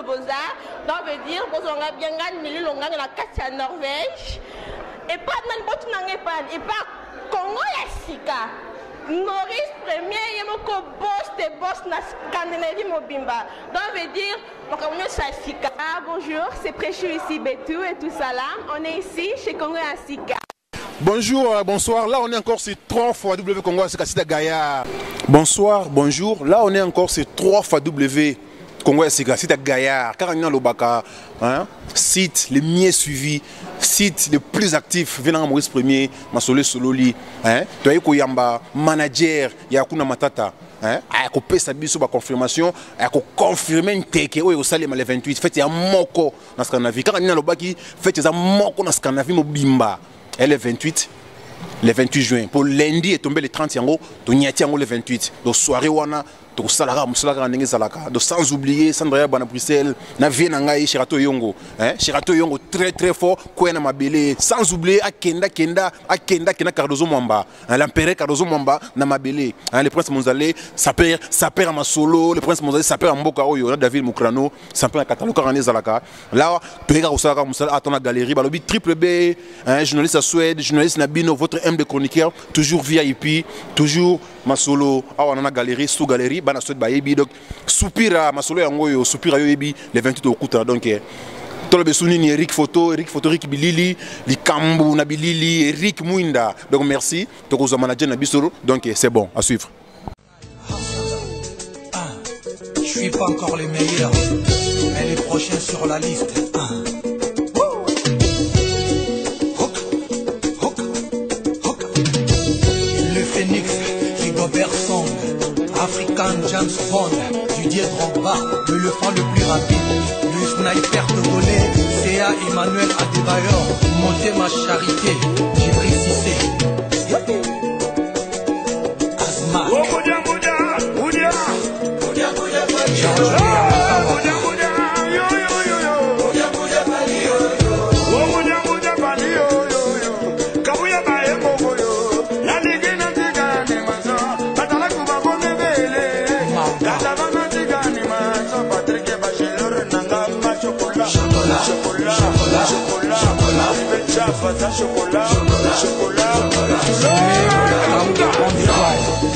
Boza, donc veut dire Bozonga bien gagne Mili Longa la Katia Norvège. Et pas dans le bot n'angepan, et pas Congo ya Sika. Maurice Premier, il y a mon boss de boss na Scandinavie Mobimba. Donc veut dire, donc on est chez Sika. Bonjour, c'est Préchou ici Betou et tout ça là. On est ici chez Congo ya Sika. Bonjour, bonsoir. Là, on est encore sur 3 fois W Congo à Sika Gaillard. Bonsoir, bonjour. Là, on est encore sur 3 fois W Congo à Sika Gaillard. Car on a le Baka, site le mieux suivi, site le plus actif. Venant Maurice Premier, Masole Sololi, Toye Koyamba, manager, Yakuna Matata. Ako pesa biso ba confirmation, ako confirmer nteke oyo salema le 28. Fait ya moko na Scandinavie. Car on a le Baki, fait ya moko na Scandinavie Mobimba. Elle est 28, le 28 juin. Pour lundi est tombé le 30 yango, to nyati yango le 28. Donc soirée wana, to salara musalaga ndenge zalaka. Donc sans oublier Sandra Bana Bruxelles, na vie na ngai Shirato Yongo, Shirato Yongo très très fort, Kwena Mabele. Sans oublier Akenda Cardozo Mwamba, l'empereur Cardozo Mwamba na Mabele. Le prince Monzalé, Saper à Masolo, le prince Monzalé Saper à Mboka Oyo, David Mokrano, Saper à Kataloka Rane Zalaka. Là, Pega Osaka Musala à la galerie, Balobi Triple B, journaliste à Suède, journaliste Nabino, votre M de chroniqueur, toujours VIP, toujours Masolo, awana galerie, sous galerie, bana Suède bayebi, donc soupira Masolo yango soupira yoyebi le 28 au Kuta, donc Tolo Bessouni, Eric Photo, Rick Bilili, Likambu, Nabilili, Eric Mouinda. Donc merci, Tokoza manager Nabisoro, donc c'est bon, à suivre. Je suis pas encore les meilleurs, mais les prochains sur la liste. Le Phoenix, Rigobert Song, African James Bond, Didier Drogba, le lephant le plus rapide. Le sniper togolais, C.A. Emmanuel Adebayor, Monté ma charité, Djibril Cissé. Asma.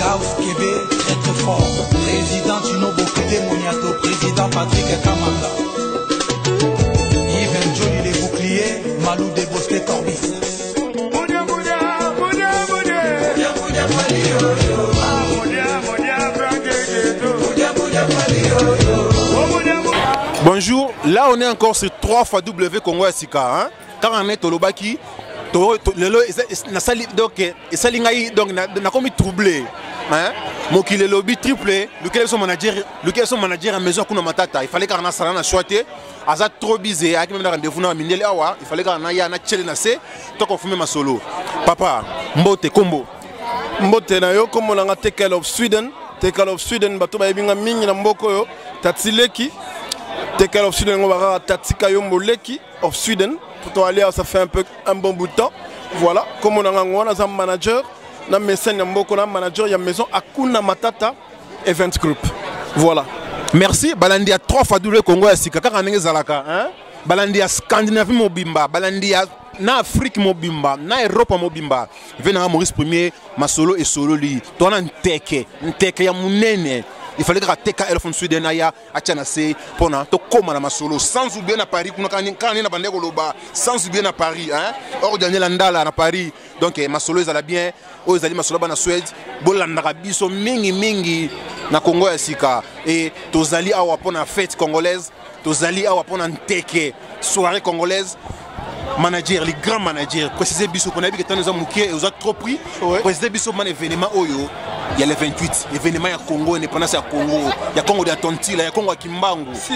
Gauss Kébé, très très fort. Président Tino Bokede Moniato, président Patrick Kamanga. Yves Njoli les boucliers, Malou Desbosquet Corbis. Bonjour, là on est encore sur 3 fois W Congo à Sika. Car on est au Lobaki, donc na comme troublé. Mon qui le lobby triplé, lequel son manager à maison Kuna Matata, il fallait qu'on a ça na choité, azat trop bizé, avec même rendez-vous na minel awa, il fallait qu'on aille na tchele na se, to confirmer ma solo. Papa, Mbote Kombo. Mbote na yo comme on a Tekel of Sweden bato ba yebinga mingi na mboko yo, Tatsileki. Tekel of Sweden on va Tatsika Yombo Leki of Sweden. Pour aller, ça fait un bon bout de temps. Voilà, comme on a un manager, un mécène, un manager, il y a une maison Akuna Matata Event Group. Voilà. Merci. Balandia 3 fois W Congo à Sika. Balandia Scandinavie Mobimba. Balandia na Afrique Mobimba. Na Europe Mobimba. Venant à Maurice Premier, Masolo et Sololi. Toi, un teke ya munene. Il fallait que la TK Elephant Sweden aya achanase pona to koma na masolo sans oublier na Paris kuna quand na bandeko loba sans oublier na Paris or Daniel Andala na Paris donc masolo ezala bien o ezali masolo ba na Suède bolanda biso mingi na Congo ya Sika et tozali awa pona fête congolaise tozali awa pona nteke soirée congolaise. Manager, les grands managers, précisez biso qu'on a vu que tant nous avons mouqué et vous avez trop pris. Précisez biso man événement oyo. Il y a le 28 événement à Congo, indépendance à Congo. Il y a Congo de Tonti, il y a Congo à Kimbangu. Si.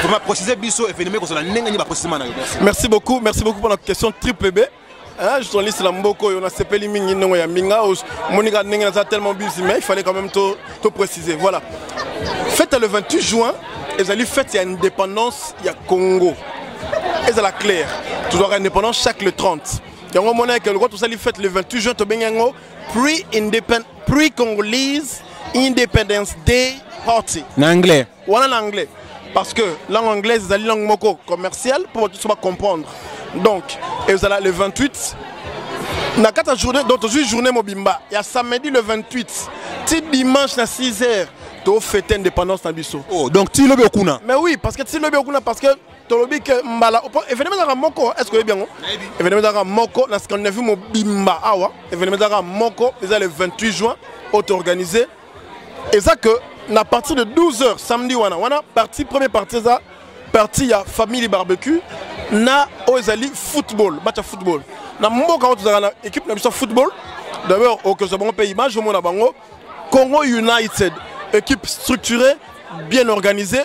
Comment préciser biso événement qu'on a n'engagé pas précisément. Merci beaucoup pour la question triple B. Journaliste Lamboko, on a sepeli mingi non ya minga. Monica n'engagé ça tellement busy mais il fallait quand même tout préciser. Voilà. Fête le 28 juin, et allez fête il y a indépendance, il y a Congo. Et c'est la claire. Tu dois être indépendant chaque le 30. Et on a que le roi tout ça fait le 28 juin tu bengango pre-Congolese Independence Day Party. En anglais. Voilà en anglais. parce que langue anglaise est une langue moko commerciale pour que tu vas comprendre. Donc, et vous allez le 28. Na 4 journée, donc aujourd'hui journée mobimba. Il y a samedi le 28. Ti dimanche à 6h. Tu fêtes l'indépendance dans Bissau. Oh, donc tu le okuna. Mais oui, parce que tu le okuna parce que tu le que mbala. Événement d'ara moko, est-ce que vous bien? Événement d'ara moko, dans ce qu'on a vu mobimba awa. Événement d'ara moko, c'est le 28 juin, auto-organisé. Et ça que, à partir de 12h samedi, on a parti, première partie, ça, partie, il y a famille barbecue, na ozali football, match à football. Na mboka on a équipe na football. D'abord, au que ce bon pays, je mon abango, Congo United, équipe structurée, bien organisée.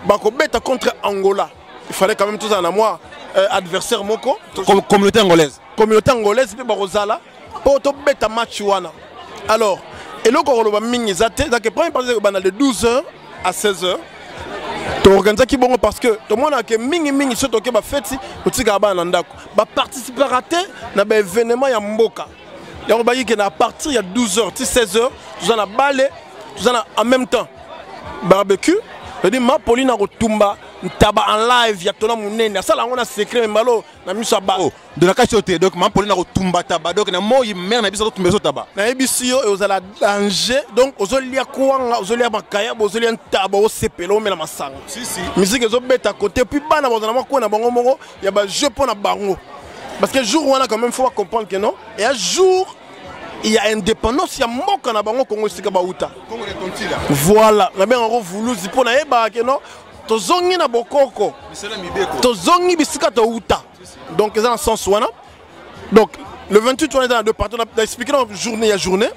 Bako beta contre Angola. Il fallait quand même tout ça en moi adversaire moko. Communauté angolaise. Communauté angolaise, puis Barozala, pour to beta match wana. Alors, et là quand on va mingi zate, donc première partie de 12h à 16h. Tu organises qui bon parce que tout le monde a que mingi surtout que ba fête au tigaba nandako. Ba participer raté na ba événement ya mboka. Et on va dire que à partir il y a 12h, 16h, tu en as balé, tu en as en même temps barbecue. Je dis ma Pauline a retumba taba en live ya tona munene. Ça là on a secret mais malo na miso ba. Oh, de la cachoté donc ma Pauline a retumba taba donc na mo yi mer na biso tumba so taba. Na ebisio et aux ala danger donc aux olia kwanga aux olia bakaya aux olia taba au sepelo mais na masanga. Si. Musique ezo beta côté puis bana bozana mako na bango moko ya ba jeu pour na bango. Parce que jour on a quand même faut comprendre que non et un jour il y a indépendance, il y a moka na bango Congo sika bauta. Congo les tontila. Voilà, na bien en voulu zipo na eba que non. To zongi na bokoko. Misela mibeko. To zongi bisika to uta. Donc c'est dans sens wana. Donc le 28 on est dans deux parties, on a expliqué dans journée à journée.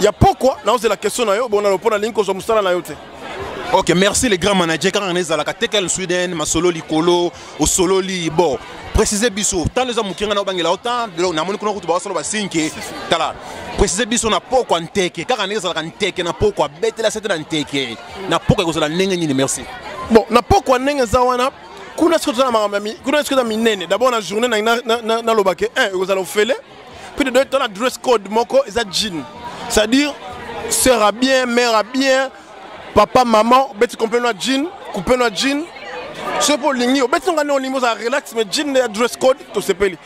Il y a pourquoi là c'est la question na yo, bon on a le point na ligne ko zo musala na yo te. Ok, merci les grands managers quand on est à la Tekel Sweden, Masolo Likolo, au Solo Li, bon. Précisez biso, tant les hommes qui ont bangela autant de l'on a mon qu'on va sur le bassinke, tala. Précisez biso na pourquoi nteke, car on est à la nteke na pourquoi bête la c'était nteke, na pourquoi vous allez n'engager merci. Bon, na pourquoi n'engager zawana, kuna ce que tu as mamami, kuna ce que tu as minene. D'abord la journée na lobake, vous allez faire, puis de deux temps la dress code moko et ça jean, c'est-à-dire sœur à bien, mère à bien. Papa, maman, bête complet no jean, coupé no jean. C'est pour l'ingé. Bête on gagne au limos à relax, mais jean et dress code, tout se pèle.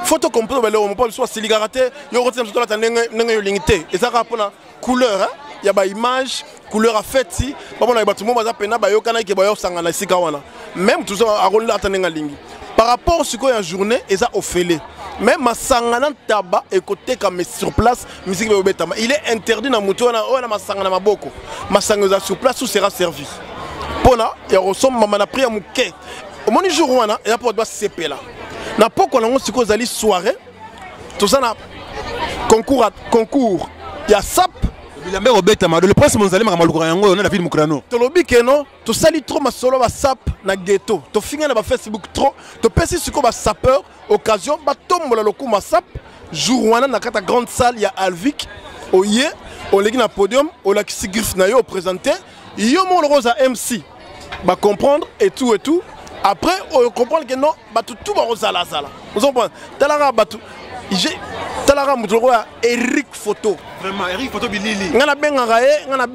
Photo complet, ben là on peut soit siligarate, yo retient tout la n'engue limité. Et ça rapport la couleur, hein. Il y a ba image, couleur à fête si. Pas bon na bâtiment baza pena ba yo kana ki ba yo sangana sika wana. Même tout ça à rôle là tanenga lingi. Par rapport à ce qu'on a journée, et ça offélé. Même ma sangana tabac et côté comme sur place, musique betama. Il est interdit dans moto na o na ma sangana maboko. Ma sangana sur place où sera servi. Pona, il ressemble maman na prière muke. Au moment du jour wana, il y a pas de CP là. Na poko na ngoti ko zali soirée. Tout ça na concours. Il y a SAP. Le prince Monzali Mamalukura yango on a la ville Mukrano. To lobi ke non, to sali trop ma solo ba SAP na ghetto. To finga na ba Facebook trop. To pesi siko ba sapeur occasion ba tombola loku ma SAP. Jour wana na kata grande salle ya Alvic. Oye, on legi na podium, on la kisi griffe na yo présenté. Yo mon rose à MC. Ba comprendre et tout et tout. Après on comprend que non, ba tout ba rose à la sala. Vous comprenez? Talara ba tout. J'ai Talara Moutoroa Eric Photo. Vraiment, Eric Photo Bilili. Ngana bengarae, na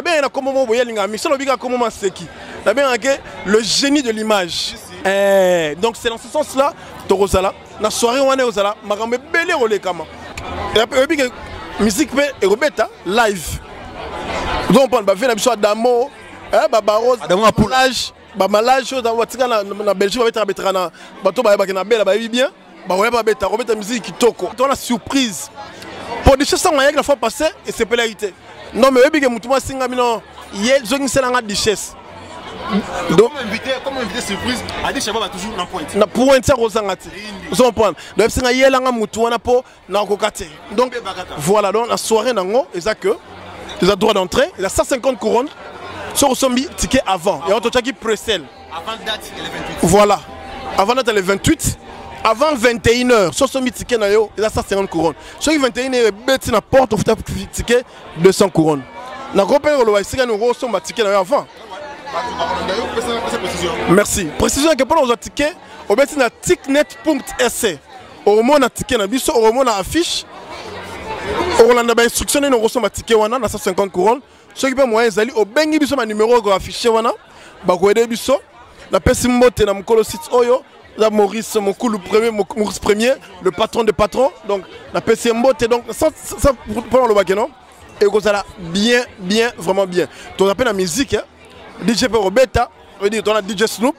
benga comme mo boyelinga mi solo biga comme ma seki. Na benga le génie de l'image. Donc c'est dans ce sens-là, Torosala, na soirée on est aux ala, makambe belé rolé kama. Et après biga musique et Robeta live. Donc on va faire la biso d'amo, ba barose, Adamo plage, ba malage chose watika na Belgique va être na bato ba na bela ba bien. Bah ouais, bah bêta, Robert musique qui toko. On a surprise. Pour des choses sans la fois passée et c'est pénalité. Non mais oui, que moi singa mino, hier je c'est la richesse. Donc comment inviter surprise, a dit Chaba va toujours na pointe. Na pointe ça rosangati. Vous comprenez? Donc singa hier la mutu wana po na kokate. Donc voilà donc la soirée nango et ça que tu as droit d'entrée, il a 150 couronnes sur son ticket avant et on te qui précède. Avant date le 28. Voilà. Avant date le 28. Avant 21h, sur ce ticket, il a 150 couronnes. Sur 21h, il y a porte au ticket 200 couronnes. Nous avons un ticket avant. Merci. Précision que pour nos tickets, on a ticknet.sc. On a un ticket, on a une affiche. On a une instruction, on a un ticket, on a 150 couronnes. Ceux qui peuvent moyen, on a un numéro affiché. bakoyede biso na pesi mbote na mokolo site oyo là Maurice Mokulu Maurice premier le patron des patrons donc na pesi mbote donc ça pour le bakeno et que ça là bien vraiment bien tu appelles la musique hein? DJ Robeta veut dire on a DJ Snoop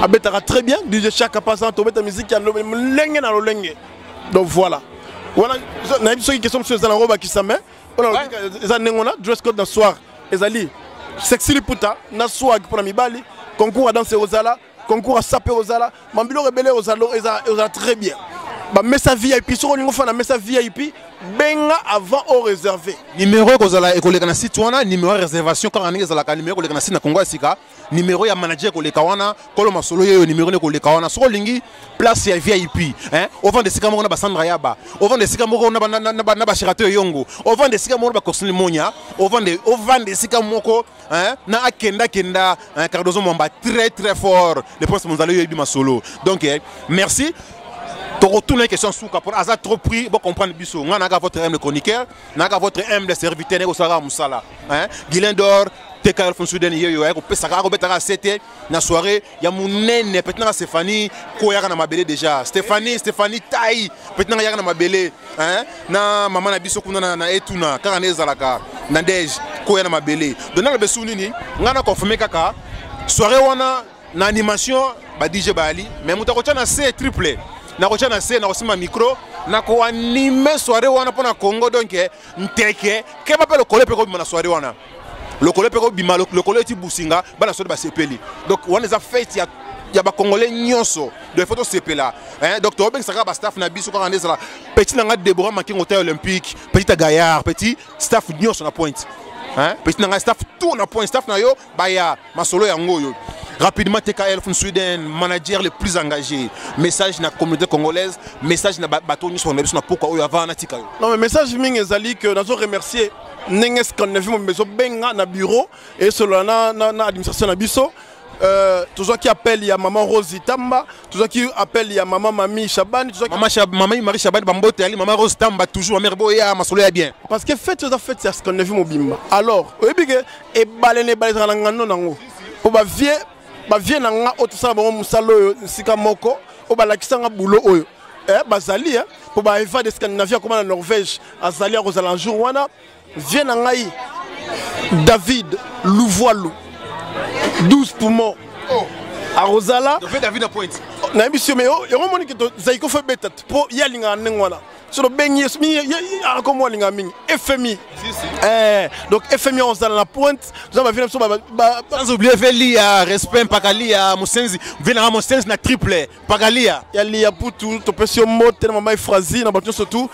abetaka très bien DJ Chaka passant tu mets ta musique ya lenge na lenge donc voilà on a une question sur la robe qui s'amène on a ça nengona dress code dans soir ezali sexy puta na swag pour la mibali concours à danser aux ala concours à saper aux ala mambilo rebelle aux ala très bien ba messa VIP sur on fa na messa VIP benga avant au réservé numéro kozala ekoleka na site wana numéro réservation quand on ezala ka numéro koleka na site na Congo Sika numéro ya manager koleka wana kolo masolo yo numéro ne koleka wana so lingi place ya VIP hein au vent de sika moko na basandra yaba au vent de sika moko na ba shirato yongo au vent de sika moko ba Coxin Monya au vent de sika moko hein na akenda Cardozo Mwamba très fort le poste monzalo yo bi masolo donc merci. Tu retournes une question sous pour hasard trop pris pour comprendre biso. On a votre humble chroniqueur, on a votre humble serviteur au Sara Moussala. Hein? Guilain d'or, TKL Fon Soudan yo yo pe saka ko betara 7 na soirée ya munene peut-être Stéphanie ko ya na mabele déjà. Stéphanie Tai peut-être ya na mabele hein na maman na biso kuna na etuna kaka nezalaka na dej ko ya na mabele. Donc na besu nini ngana confirmer kaka soirée wana na animation ba DJ Bali mais mutako na C triple na kocha na se na kosima micro na ko anime soirée wana pona Congo donc nteke ke ba pe le kole pe ko bima na soirée wana le kole pe ko bima le kole ti businga ba na soirée ba sepeli donc wana za fête ya ba congolais nyonso de photo sepela hein donc to ben saka ba staff na biso ko ngane sala petit na nga Deborah Making hôtel olympique petit à Gaillard petit staff nyonso na pointe hein petit na nga staff tout na pointe staff na yo ba ya masolo ya ngoyo. Rapidement, TKL Fon Sweden, manager le plus engagé. Message na communauté congolaise, message na bateau ni sur na pourquoi oyo avant na tika yo. Non mais message ming ezali que nous remercier nenges qu'on a vu mon maison benga na bureau et cela na administration na biso. Toujours qui appelle il y a maman Rose Tamba, toujours qui appelle il y a maman Mami Chaban, maman Marie Chaban Bambote ali maman Rose Tamba toujours mère boya masolo ya bien. Parce que fait ça fait c'est ce qu'on a vu mon bimba. Alors, oyebi e balene balena ngano nango. Pour ba vie ba vie na nga otosala bango musalo sika moko o balakisa nga bulo oyo bazali po ba eva de Scandinavie comme na Norvège azali a kozala un jour wana vie na ngai David Louvoilou 12 poumons a Rosala David na point na émission mais yo moni que zaiko fe beta po yalinga nengwana sur le beignet comme moi lingaming FMI donc FMI on dans la pointe nous va venir sans oublier Velia respect Pagalia Mosenzi venir Mosenzi na triple Pagalia ya lia pour tout to pression mot tellement mai phrase na bato surtout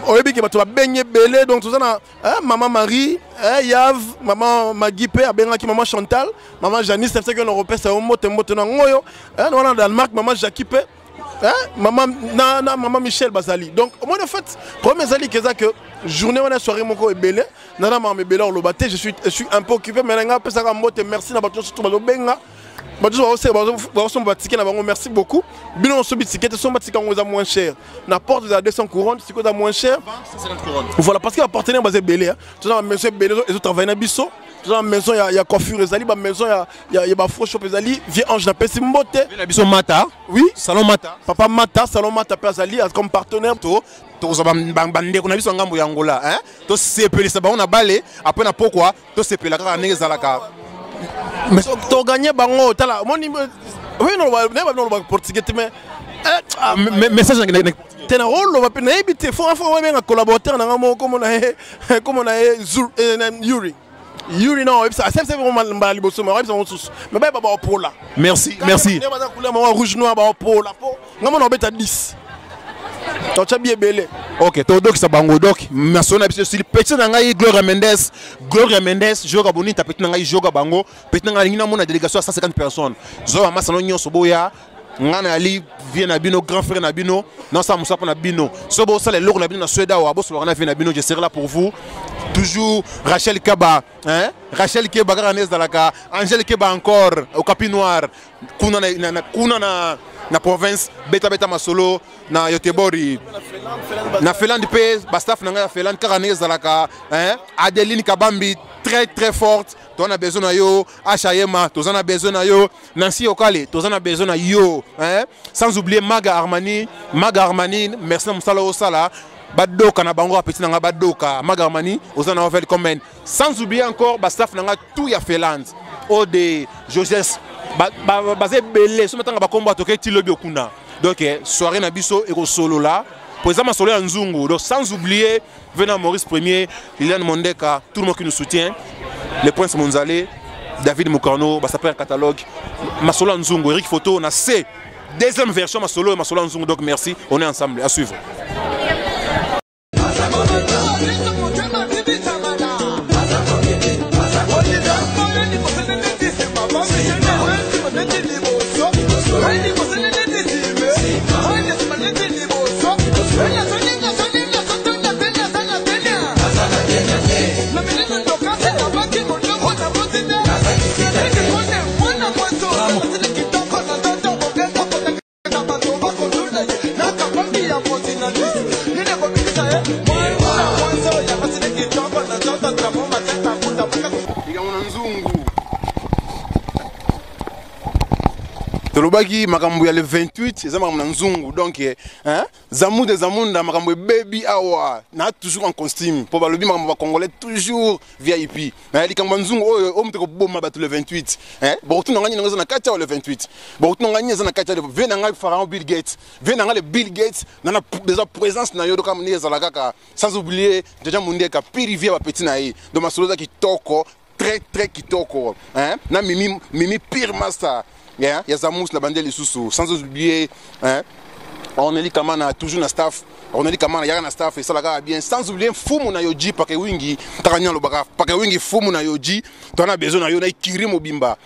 oyebi ke bato ba beignet belé donc tout ça na maman Marie Yav maman Magipe abenga ki maman Chantal maman Janice c'est que on repère ça mot na ngoyo dans Danemark maman Jakipe maman maman Michel Bazali donc moi en fait premier Zali que ça que journée on a soirée mon co est belé nana maman belé on le batté je suis un peu occupé mais nga pesa ka mbote merci na bato surtout bazo benga bato bazo batike na bango merci beaucoup bino on sobi ticket son batike on za moins cher na porte de 200 couronnes c'est quoi moins cher 150 couronnes voilà parce que partenaire basé belé tout ça monsieur belé et tout travail na biso dans maison il y a coiffure ezali ba maison il y a ba faux shop ezali vie ange na pesi mbote na biso Mata oui salon Mata papa Mata salon Mata pezali comme partenaire to za bande ko na biso ngambo ya Angola hein to sepelisa ba on a balé après na pourquoi to sepela ka ndenge zalaka mais to gagner bango tala moni oui non ba portugais mais message tena rolo ba pe na ebité faut un collaborateur na ngamo comme on a Yuri non c'est vraiment mbali boso mais mais ba pour là merci ne ba couleur rouge noir ba pour là ngamo na beta 10 to tchabi belé ok to doc sa bango doc merci on a biso sur petit na ngai Gloria Mendes joga bonita petit na ngai joga bango petit na ngai na mona délégation à 150 personnes zo ma salon nyonso boya ngana ali vient na bino grand frère na bino non ça musa na bino so bo ça les lourds na bino na Suède wa bo so na vient na bino je serai là pour vous toujours Rachel Keba hein Rachel Keba garanès dans la cas Angèle Keba encore au capi noir kuna na na province beta masolo na Yotebori na Finlande pe ba staff na nga Finlande kaka ndenge ezalaka Adeline Kabambi très forte. Tu as besoin de yo, Achayema, tu as besoin de yo, Nancy Okale, tu as besoin de yo, sans oublier Maga Armani, merci de Moussala Osala, Badoka na bango petit nanga Badoka, Maga Armani, Osana Ovel Komen. Sans oublier encore, Bastaf nanga tout ya Finlande, Ode, Joseph, basé belé, ce matin ba combat toke Tilobi Okuna. Donc soirée na biso et solo là. Président Solo Nzungu, donc sans oublier venant Maurice Premier, Liliane Mondeka, tout le monde qui nous soutient, le Prince Monzale, David Moukano, ça s'appelle un catalogue, Masolo Nzungu, Eric Photo, on a C, deuxième version Masolo Nzungu, donc merci, on est ensemble, à suivre. Tolobaki makambo ya le 28 eza makambo na nzungu donc zamunda makambo baby awa na toujours en costume pour balobi makambo ba congolais toujours VIP na likambo nzungu oyo omteko boma ba le 28 bokutu ngani ngoza na kacha le 28 bokutu ngani eza na kacha le vena ngai Pharaon Bill Gates vena ngai le Bill Gates na déjà présence na yo do comme neza la kaka sans oublier déjà mundeka pirivier ba petit na yi do masolo za kitoko très kitoko na mimi pire master. Il y a Zamous, la bande de Soussou, sans oublier, on est Kamana, toujours na staff, on est Kamana, il y a un staff et ça la bien, sans oublier Fumu na Yoji, Pakewingi, Taranya Lobaka, Pakewingi, Fumu na Yoji, tu as besoin de Yona Kiri Mobimba,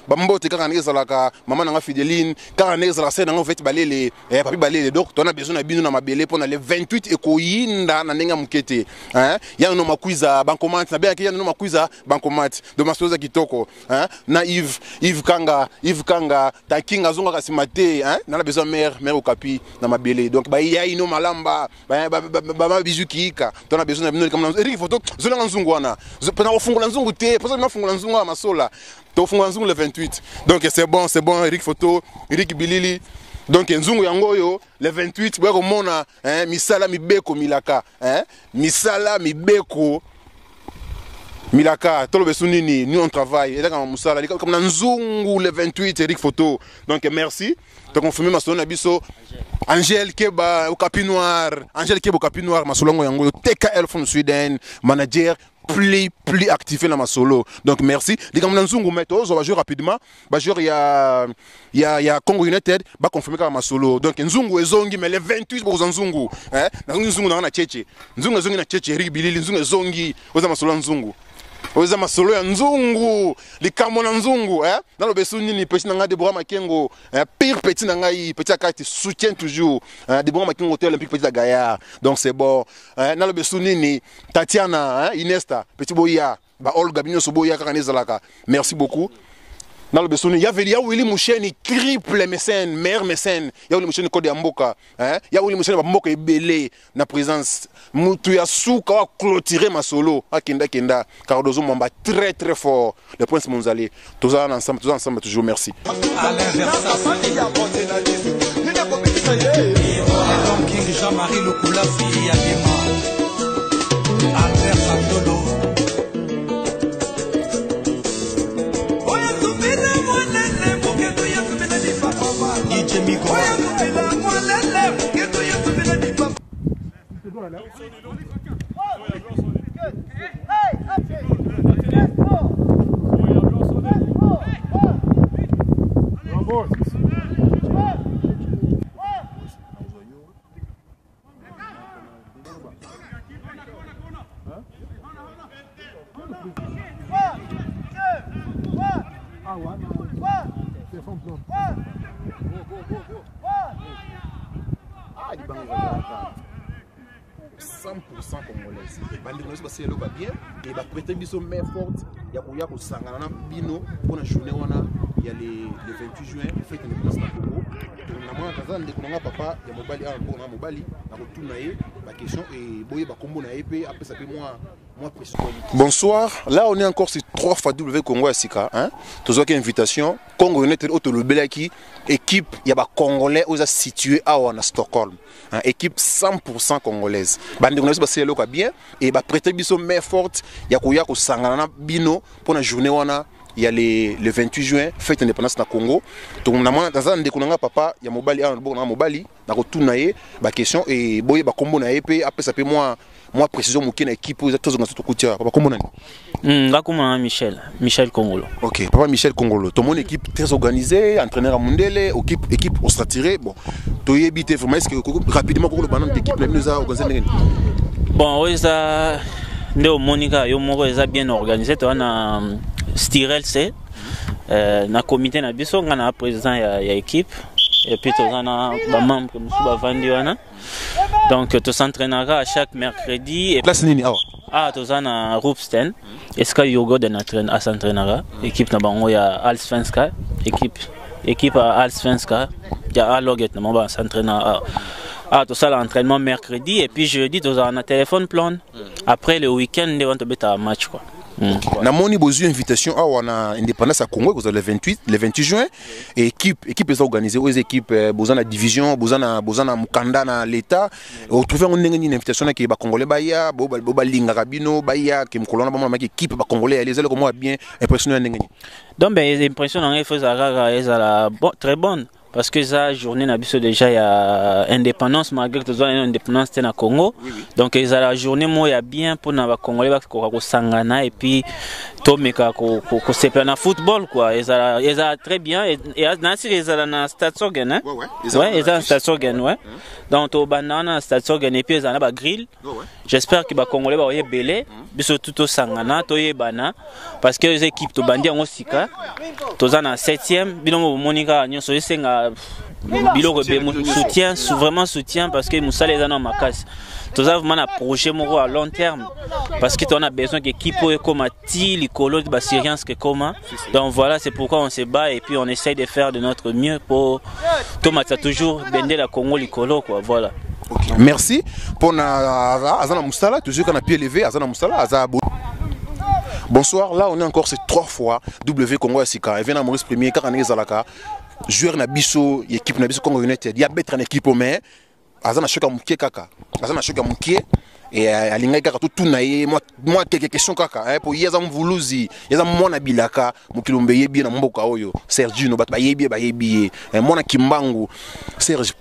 Bambo, te Karanez Zalaka, Maman Nanga Fideline, Karanez la scène, on fait balayer les papiers balayer, donc tu as besoin de Bino na Mabele pour les 28 et Koyinda, Nanenga Mukete, il y a un homme à Kouiza, Bancomat, il y a un homme à Kouiza, Bancomat, de Mastoza Kitoko, na Yves Kanga, Takinga Zonga Kasimate, on a besoin de mère au capi, na Mabele, donc il y a une homme à Lamba, Bama Bizukiika, tu as besoin de comme Eric Photo, Zola Nzungwana, pendant au fond Nzungu, pendant au fond Nzungu, ma sola, tu au fond Nzungu le 28, donc c'est bon, Eric Photo, Eric Bilili. Donc Nzungu yangoyo le 28 bweko mona misala mibeko milaka misala mibeko milaka tolo besunini nous on travaille et là comme musala comme Nzungu le 28 Eric Photo donc merci donc on filme masolo na biso Angèle Keba au Capi Noir masolongo yangoyo TKL from Sweden manager plus activé dans ma solo. Donc merci. Les gars, Nzungu on va jouer rapidement. Il y a Congo United, va confirmer comme ma solo. Donc Nzungu ezongi mais les 28 pour Nzungu. Nzungu na Tchétché. Nzungu zongi na Tchétché, Eric Bilili, Nzungu ezongi, oza ma solo Nzungu. Oza ma solo ya Nzungu, likamo na Nzungu, dans le besuni ni petit nanga Deborah Makengo, pire petit nanga petit akati soutient toujours Deborah Makengo hôtel olympique petit à Gaillard. Donc c'est bon. Dans le besuni ni Tatiana, Inesta, petit boya, ba Olga Bino Soboya Karanezalaka. Merci beaucoup. Dans le besoni, il y a Willy Moucheni, triple mécène, meilleur mécène. Il y a Willy Moucheni Kode Amboka. Il y a Willy Moucheni Mboka et Belé, na présence. Moutou ya souka wa clôturer ma solo. Kenda. Cardozo Mamba très fort. Le Prince Monzale. Tous ensemble, toujours merci. King Jean-Marie Lokula, fille Albert Sandolo. Bandeko parce que le bien et ba prêter biso main forte ya ko sangana na bino pour na journée wana il y a le 28 juin fête indépendance na Congo normalement kaza ndeko nanga papa ya mobali a pour na mobali na retourna ye ba question et boye ba kombo na épée après ça fait moi pression. Bonsoir, là on est encore sur 3 fois W Congo Asika hein. Tous autres invitation Congo United auto le belaki équipe il y a ba congolais aux situé à Stockholm. Hein, équipe 100% congolaise. Bande on a passé le bien et ba prêter biso main forte ya ko sangana bino pour la journée wana il y a le 28 juin fête indépendance na Congo. Donc na mwana taza ndeko nanga papa ya mobali a na mobali na retourna ye ba question et boye ba kombo na épée après ça peut moi précision moké na équipe aux tous ngatu kutia papa kombo nani ngakuma Michel Congolo. OK, papa Michel Congolo. Ton mon équipe très organisée, entraîneur à Mundele, équipe on sera tiré bon. Toye bité vraiment est-ce que rapidement ko le banan d'équipe nous a organisé. Bon, ça Ndeo Monica yo moko eza bien organisé to na Stirel c'est na comité na biso ngana président ya équipe et puis to na ba membre comme ba vandi wana donc to s'entraînera à chaque mercredi et place nini ah to na Rupsten eska yogo de na train à s'entraînera équipe na bango ya Allsvenska équipe à Allsvenska ya Alloget na ba s'entraînera tout ça l'entraînement mercredi et puis jeudi tu as un téléphone plan après le week-end on te bet un match quoi. Na moni bozu invitation à wana indépendance à Congo vous le 28 juin et équipe est organisée aux équipes bozana division bozana mukanda na l'état on trouver une invitation na ki ba congolais baya boba linga rabino baya ke mkolona ba maki équipe ba congolais les comme moi bien impressionné ndengeni donc ben impression en fait ça très bonne parce que ça journée n'a biso déjà il y a indépendance malgré que une indépendance na Congo donc ils a la journée moi il y a bien pour na congolais ko sangana et puis tomeka ko se plan football quoi ils a très bien et ils a na stade Sorgen hein ouais ils a stade Sorgen ouais donc au banana stade Sorgen et puis ils a ba grill j'espère que ba congolais ba oye belé biso tout sangana to yebana parce que les équipes to bandi en osika to za na 7e bilongo monika nyonso esenga biloko soutien vraiment soutien parce que Moussa les a dans ma casse tout ça vraiment un projet à long terme parce que on a besoin que l'équipe comme les colos de Syriens que comment donc voilà c'est pourquoi on se bat et puis on essaye de faire de notre mieux pour Thomas toujours bender la Congo les colos quoi voilà. Okay. Merci pour Azana Moustala toujours qu'on a pied levé Azana Moustala Azabo. Bonsoir, là on est encore ces 3 fois W Congo Asika et vient à Maurice Premier car on est Zalaka joueur na biso équipe na biso Congo United il y a bettre en équipe mais azana choka mukie kaka azana choka mukie et alinga kaka tout naye moi quelques questions kaka pour yeza mvuluzi yeza mona bilaka mukilombe yebi na mboka oyo Sergio no bat ba yebi mona kimbangu Serge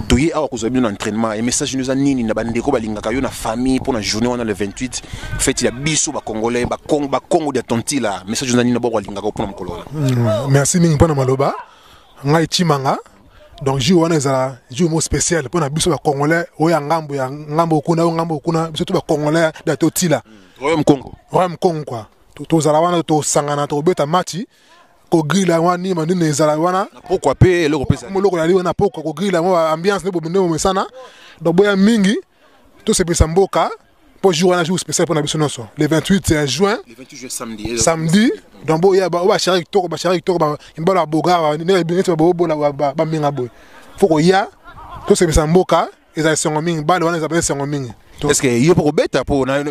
doye awa ko zabino entraînement et message nous a nini na bandeko balingaka yo na famille pour la journée on a le 28 fête ya biso ba congolais ba Congo de tontila message nous a nini na bo balingaka pour na mkolo merci mingi pona maloba ngai chimanga donc jour wana ezala jour mo spécial pour na biso ba congolais oya ngambo kuna biso to ba congolais da totila Royaume Congo quoi to zala wana to sangana to beta match ko grilla wani manine ezala wana pourquoi pe le repesa mo loko yali wana pourquoi ko grilla mo ambiance ne bo mesana donc boya mingi to se pesa mboka pour jouer un jour spécial pour la biso noso le 28 juin le 28 juin samedi donc boya ba chéri toko ba mbala boga ne bien to bo ba minga boy faut ko ya to se pesa mboka ezala songo mingi bale wana ezala songo mingi est-ce que il pour beta pour na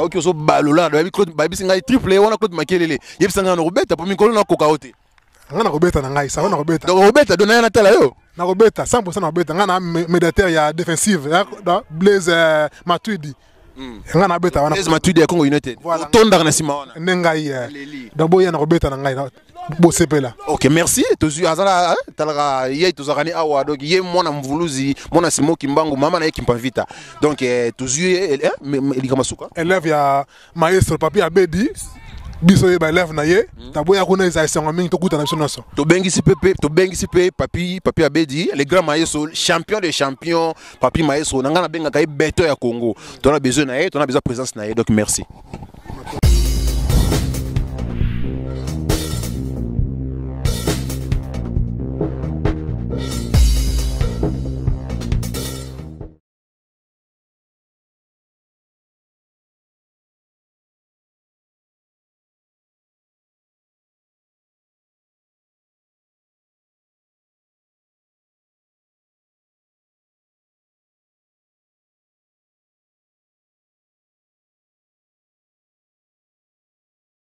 okioso balola ba bisinga triple wana Claude Makelele yebisanga na beta pour mikolo na koka ote ngana robeta na ngai ça na robeta donc robeta dona na tala yo na robeta 100% na robeta ngana médiateur ya défensive Blaise Matuidi ngana beta wana Blaise Matuidi ya Congo United tonda na sima wana ngai donc boya na robeta na ngai bo sepela. OK, merci. Tozu azala talaka yé tozakani awa donc yé mwana mvuluzi mwana simo kimbangu mama na ekimpa vita. Donc tozu elikamasuka. Élève ya maestro papi abedi biso ye ba élève na ye taboya kuna isa sengo mingi to kuta na biso noso. To bengisi pe papi abedi le grand maestro champion des champions papi maestro nanga na benga kai beto ya Congo. To na besoin na ye, to na besoin présence na ye donc merci.